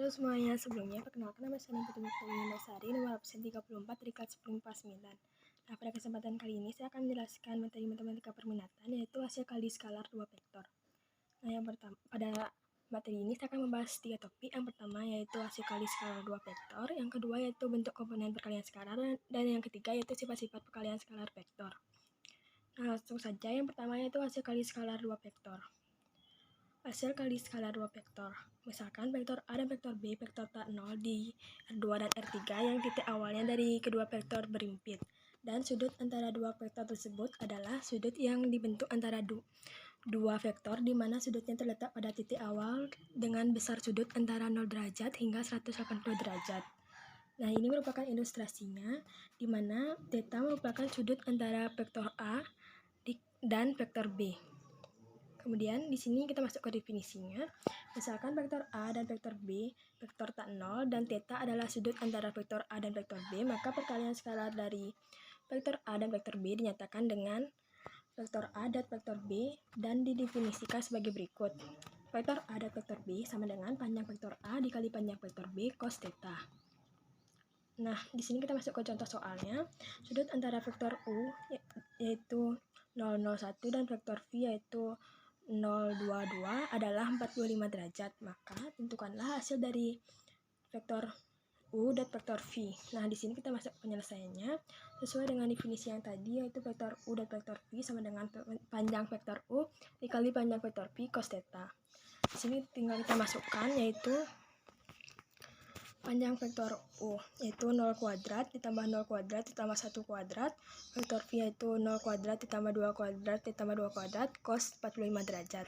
Halo semuanya, sebelumnya perkenalkan nama saya Putri Nindasari, nomor absen 34 dari kelas 10 IPA 9. Nah, pada kesempatan kali ini saya akan menjelaskan materi matematika permintaan, yaitu hasil kali skalar 2 vektor. Nah, yang pertama, pada materi ini saya akan membahas 3 topik. Yang pertama yaitu hasil kali skalar 2 vektor, yang kedua yaitu bentuk komponen perkalian skalar, dan yang ketiga yaitu sifat-sifat perkalian skalar vektor. Nah, langsung saja, yang pertama yaitu hasil kali skalar 2 vektor. Hasil kali skalar 2 vektor. Misalkan vektor A dan vektor B, vektor tak 0 di R2 dan R3 yang titik awalnya dari kedua vektor berimpit. Dan sudut antara dua vektor tersebut adalah sudut yang dibentuk antara dua vektor di mana sudutnya terletak pada titik awal dengan besar sudut antara 0 derajat hingga 180 derajat. Nah, ini merupakan ilustrasinya di mana theta merupakan sudut antara vektor A dan vektor B. Kemudian di sini kita masuk ke definisinya. Misalkan vektor A dan vektor B, vektor tak 0 dan theta adalah sudut antara vektor A dan vektor B, maka perkalian skalar dari vektor A dan vektor B dinyatakan dengan vektor A dan vektor B dan didefinisikan sebagai berikut. Vektor A dan vektor B sama dengan panjang vektor A dikali panjang vektor B cos theta. Nah, di sini kita masuk ke contoh soalnya. Sudut antara vektor U yaitu 001 dan vektor V yaitu 022 adalah 45 derajat, maka tentukanlah hasil dari vektor U dan vektor V. Nah, di sini kita masuk penyelesaiannya sesuai dengan definisi yang tadi, yaitu vektor U dan vektor V sama dengan panjang vektor U dikali panjang vektor V cos theta. Di sini tinggal kita masukkan yaitu panjang vektor U yaitu 0 kuadrat ditambah 0 kuadrat ditambah 1 kuadrat, vektor V yaitu 0 kuadrat ditambah 2 kuadrat ditambah 2 kuadrat cos 45 derajat.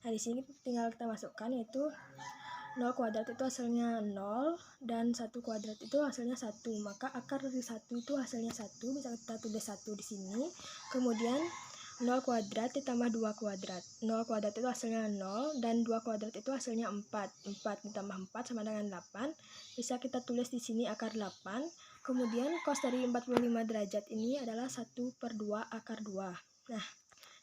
Nah, di sini tinggal kita masukkan yaitu 0 kuadrat itu hasilnya 0 dan 1 kuadrat itu hasilnya 1. Maka akar dari 1 itu hasilnya 1, bisa kita tulis 1 di sini. Kemudian 0 kuadrat ditambah 2 kuadrat. 0 kuadrat itu hasilnya 0 dan 2 kuadrat itu hasilnya 4. 4 ditambah 4 sama dengan 8. Bisa kita tulis di sini akar 8. Kemudian cos dari 45 derajat ini adalah 1/2 akar 2. Nah,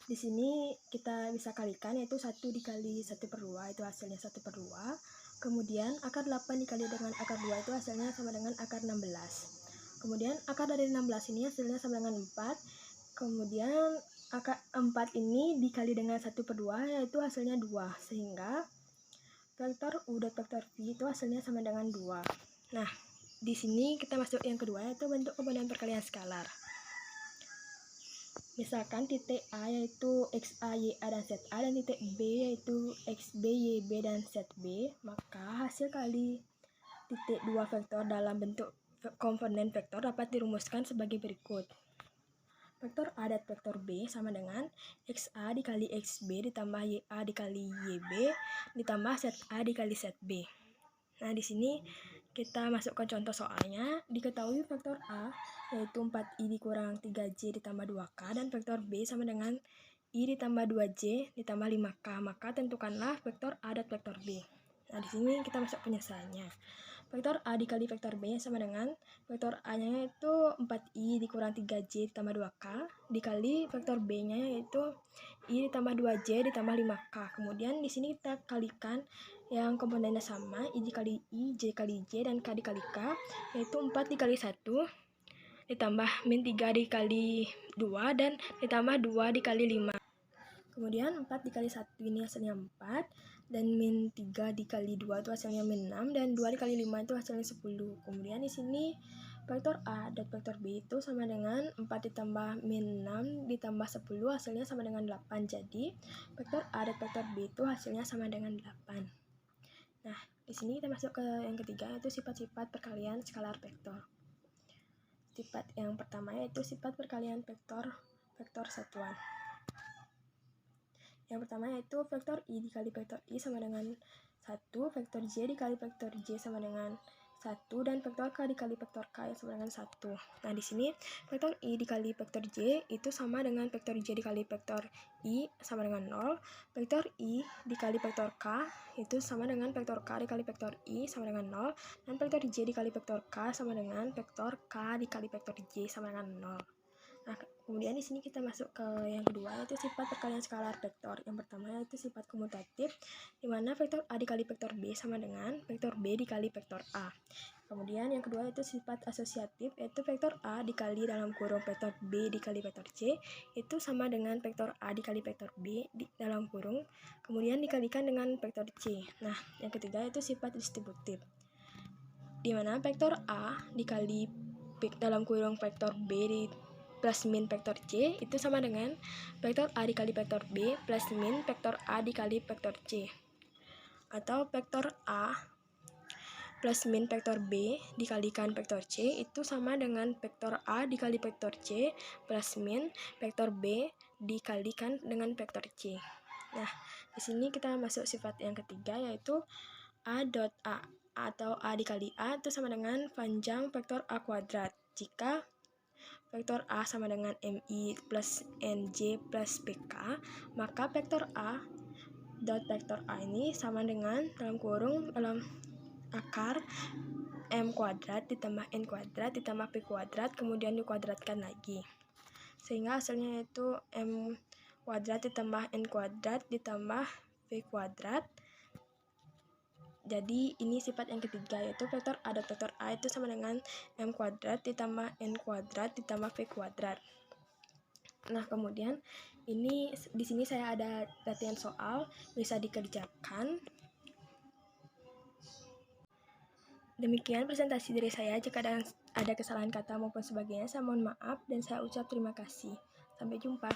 di sini kita bisa kalikan yaitu 1 dikali 1/2 itu hasilnya 1/2. Kemudian akar 8 dikali dengan akar 2 itu hasilnya sama dengan akar 16. Kemudian akar dari 16 ini hasilnya sama dengan 4. Kemudian akar 4 ini dikali dengan 1/2 yaitu hasilnya 2. Sehingga vektor U dan vektor V itu hasilnya sama dengan 2. Nah, di sini kita masuk yang kedua yaitu bentuk komponen perkalian skalar. Misalkan titik A yaitu XA, YA, dan ZA dan titik B yaitu XB, YB, dan ZB, maka hasil kali titik dua vektor dalam bentuk komponen vektor dapat dirumuskan sebagai berikut. Vektor A dan vektor B sama dengan XA dikali XB ditambah YA dikali YB ditambah ZA dikali ZB. Nah, di sini kita masukkan contoh soalnya. Diketahui vektor A yaitu 4i dikurang 3j ditambah 2k dan vektor B sama dengan i ditambah 2j ditambah 5k. Maka tentukanlah vektor A dan vektor B. Nah, di sini kita masuk penyelesaiannya. Vektor A dikali vektor B sama dengan vektor A-nya yaitu 4i dikurang 3j ditambah 2k dikali vektor B-nya yaitu i ditambah 2j ditambah 5k. Kemudian di sini kita kalikan yang komponennya sama, i dikali i, j dikali j, dan k dikali k, yaitu 4 dikali 1 ditambah min 3 dikali 2 dan ditambah 2 dikali 5. Kemudian 4 dikali 1 ini hasilnya 4 dan min 3 dikali 2 itu hasilnya min 6 dan 2 dikali 5 itu hasilnya 10. Kemudian di sini vektor A dan vektor B itu sama dengan 4 ditambah min 6 ditambah 10 hasilnya sama dengan 8. Jadi vektor A dan vektor B itu hasilnya sama dengan 8. Nah, di sini kita masuk ke yang ketiga yaitu sifat-sifat perkalian skalar vektor. Sifat yang pertama yaitu sifat perkalian vektor satuan. Yang pertama yaitu vektor i dikali vektor i sama dengan 1, vektor j dikali vektor j sama dengan 1, dan vektor k dikali vektor k yang sama dengan 1. Nah, di sini vektor i dikali vektor j itu sama dengan vektor j dikali vektor i sama dengan 0, vektor i dikali vektor k itu sama dengan vektor k dikali vektor i sama dengan 0, dan vektor j dikali vektor k sama dengan vektor k dikali vektor j sama dengan 0. Nah, Kemudian di sini kita masuk ke yang kedua, yaitu sifat perkalian skalar vektor. Yang pertama yaitu sifat komutatif, di mana vektor A dikali vektor B sama dengan vektor B dikali vektor A. Kemudian yang kedua yaitu sifat asosiatif, yaitu vektor A dikali dalam kurung vektor B dikali vektor C itu sama dengan vektor A dikali vektor B di dalam kurung, kemudian dikalikan dengan vektor C. Nah, yang ketiga yaitu sifat distributif, di mana vektor A dikali dalam kurung vektor B di plus min vektor C itu sama dengan vektor A dikali vektor B plus min vektor A dikali vektor C. Atau vektor A plus min vektor B dikalikan vektor C itu sama dengan vektor A dikali vektor C plus min vektor B dikalikan dengan vektor C. Nah, di sini kita masuk sifat yang ketiga, yaitu A dot A atau A dikali A itu sama dengan panjang vektor A kuadrat. Jika vektor A sama dengan MI plus NJ plus PK, maka vektor A dot vektor A ini sama dengan dalam kurung dalam akar M kuadrat ditambah N kuadrat ditambah P kuadrat kemudian dikuadratkan lagi. Sehingga hasilnya yaitu M kuadrat ditambah N kuadrat ditambah P kuadrat. Jadi ini sifat yang ketiga, yaitu vektor A dot vektor A itu sama dengan M kuadrat ditambah N kuadrat ditambah V kuadrat. Nah, kemudian ini di sini saya ada latihan soal bisa dikerjakan. Demikian presentasi dari saya. Jika ada kesalahan kata maupun sebagainya, saya mohon maaf dan saya ucap terima kasih. Sampai jumpa.